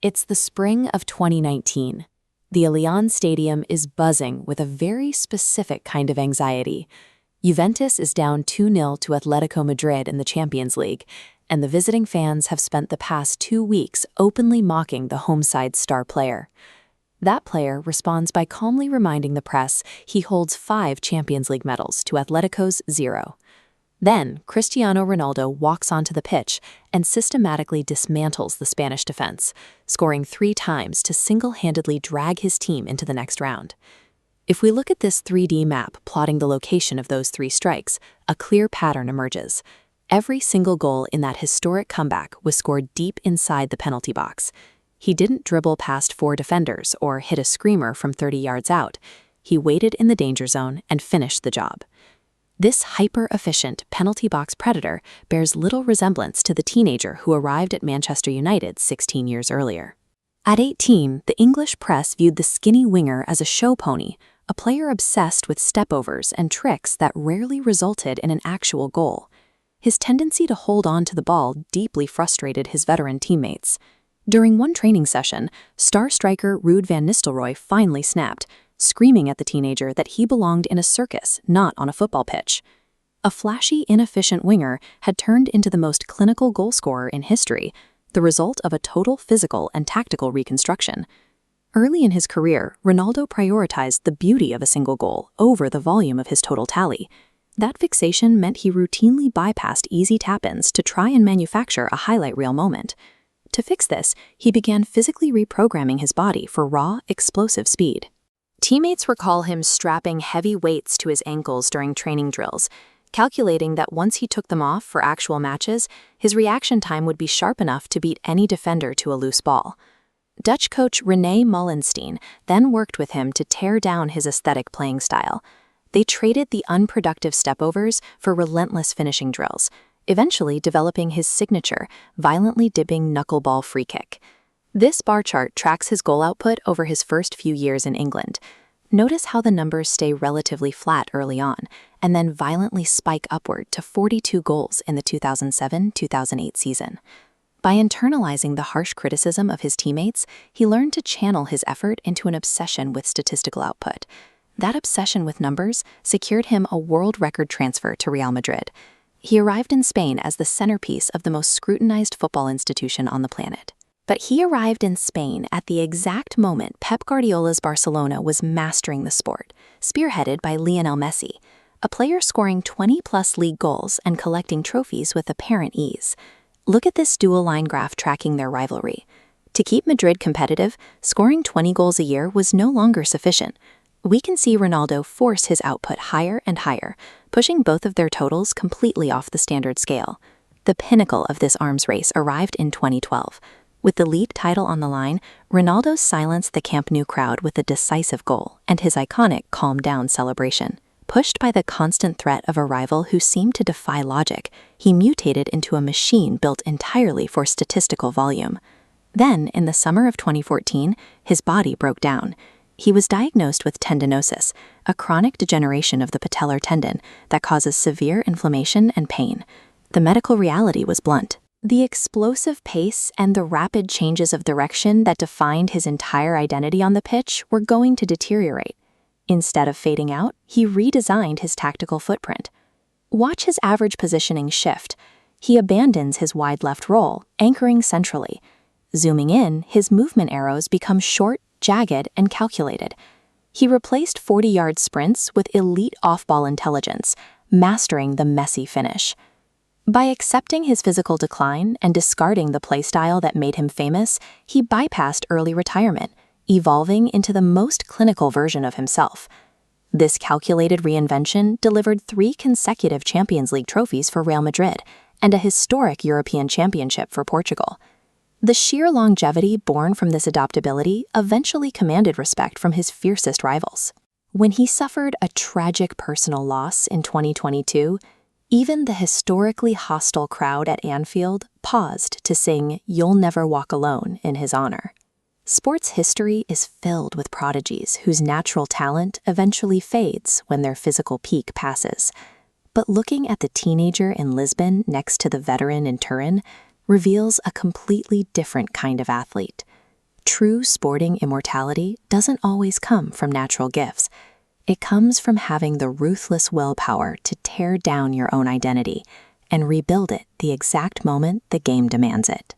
It's the spring of 2019. The Allianz Stadium is buzzing with a very specific kind of anxiety. Juventus is down 2-0 to Atletico Madrid in the Champions League, and the visiting fans have spent the past 2 weeks openly mocking the home side's star player. That player responds by calmly reminding the press he holds 5 Champions League medals to Atletico's 0. Then, Cristiano Ronaldo walks onto the pitch and systematically dismantles the Spanish defense, scoring 3 times to single-handedly drag his team into the next round. If we look at this 3D map plotting the location of those 3 strikes, a clear pattern emerges. Every single goal in that historic comeback was scored deep inside the penalty box. He didn't dribble past 4 defenders or hit a screamer from 30 yards out. He waited in the danger zone and finished the job. This hyper-efficient penalty box predator bears little resemblance to the teenager who arrived at Manchester United 16 years earlier. At 18, the English press viewed the skinny winger as a show pony, a player obsessed with stepovers and tricks that rarely resulted in an actual goal. His tendency to hold on to the ball deeply frustrated his veteran teammates. During one training session, star striker Ruud van Nistelrooy finally snapped, screaming at the teenager that he belonged in a circus, not on a football pitch. A flashy, inefficient winger had turned into the most clinical goalscorer in history, the result of a total physical and tactical reconstruction. Early in his career, Ronaldo prioritized the beauty of a single goal over the volume of his total tally. That fixation meant he routinely bypassed easy tap-ins to try and manufacture a highlight reel moment. To fix this, he began physically reprogramming his body for raw, explosive speed. Teammates recall him strapping heavy weights to his ankles during training drills, calculating that once he took them off for actual matches, his reaction time would be sharp enough to beat any defender to a loose ball. Dutch coach René Mullenstein then worked with him to tear down his aesthetic playing style. They traded the unproductive stepovers for relentless finishing drills, eventually developing his signature, violently dipping knuckleball free kick. This bar chart tracks his goal output over his first few years in England. Notice how the numbers stay relatively flat early on, and then violently spike upward to 42 goals in the 2007-2008 season. By internalizing the harsh criticism of his teammates, he learned to channel his effort into an obsession with statistical output. That obsession with numbers secured him a world record transfer to Real Madrid. He arrived in Spain as the centerpiece of the most scrutinized football institution on the planet. But he arrived in Spain at the exact moment Pep Guardiola's Barcelona was mastering the sport, spearheaded by Lionel Messi, a player scoring 20-plus league goals and collecting trophies with apparent ease. Look at this dual line graph tracking their rivalry. To keep Madrid competitive, scoring 20 goals a year was no longer sufficient. We can see Ronaldo force his output higher and higher, pushing both of their totals completely off the standard scale. The pinnacle of this arms race arrived in 2012. With the league title on the line, Ronaldo silenced the Camp Nou crowd with a decisive goal and his iconic calm down celebration. Pushed by the constant threat of a rival who seemed to defy logic, he mutated into a machine built entirely for statistical volume. Then, in the summer of 2014, his body broke down. He was diagnosed with tendinosis, a chronic degeneration of the patellar tendon that causes severe inflammation and pain. The medical reality was blunt. The explosive pace and the rapid changes of direction that defined his entire identity on the pitch were going to deteriorate. Instead of fading out, he redesigned his tactical footprint. Watch his average positioning shift. He abandons his wide left role, anchoring centrally. Zooming in, his movement arrows become short, jagged, and calculated. He replaced 40-yard sprints with elite off-ball intelligence, mastering the messy finish. By accepting his physical decline and discarding the playstyle that made him famous, he bypassed early retirement, evolving into the most clinical version of himself. This calculated reinvention delivered 3 consecutive Champions League trophies for Real Madrid and a historic European Championship for Portugal. The sheer longevity born from this adaptability eventually commanded respect from his fiercest rivals. When he suffered a tragic personal loss in 2022, even the historically hostile crowd at Anfield paused to sing "You'll Never Walk Alone" in his honor. Sports history is filled with prodigies whose natural talent eventually fades when their physical peak passes. But looking at the teenager in Lisbon next to the veteran in Turin reveals a completely different kind of athlete. true sporting immortality doesn't always come from natural gifts. It comes from having the ruthless willpower to tear down your own identity and rebuild it the exact moment the game demands it.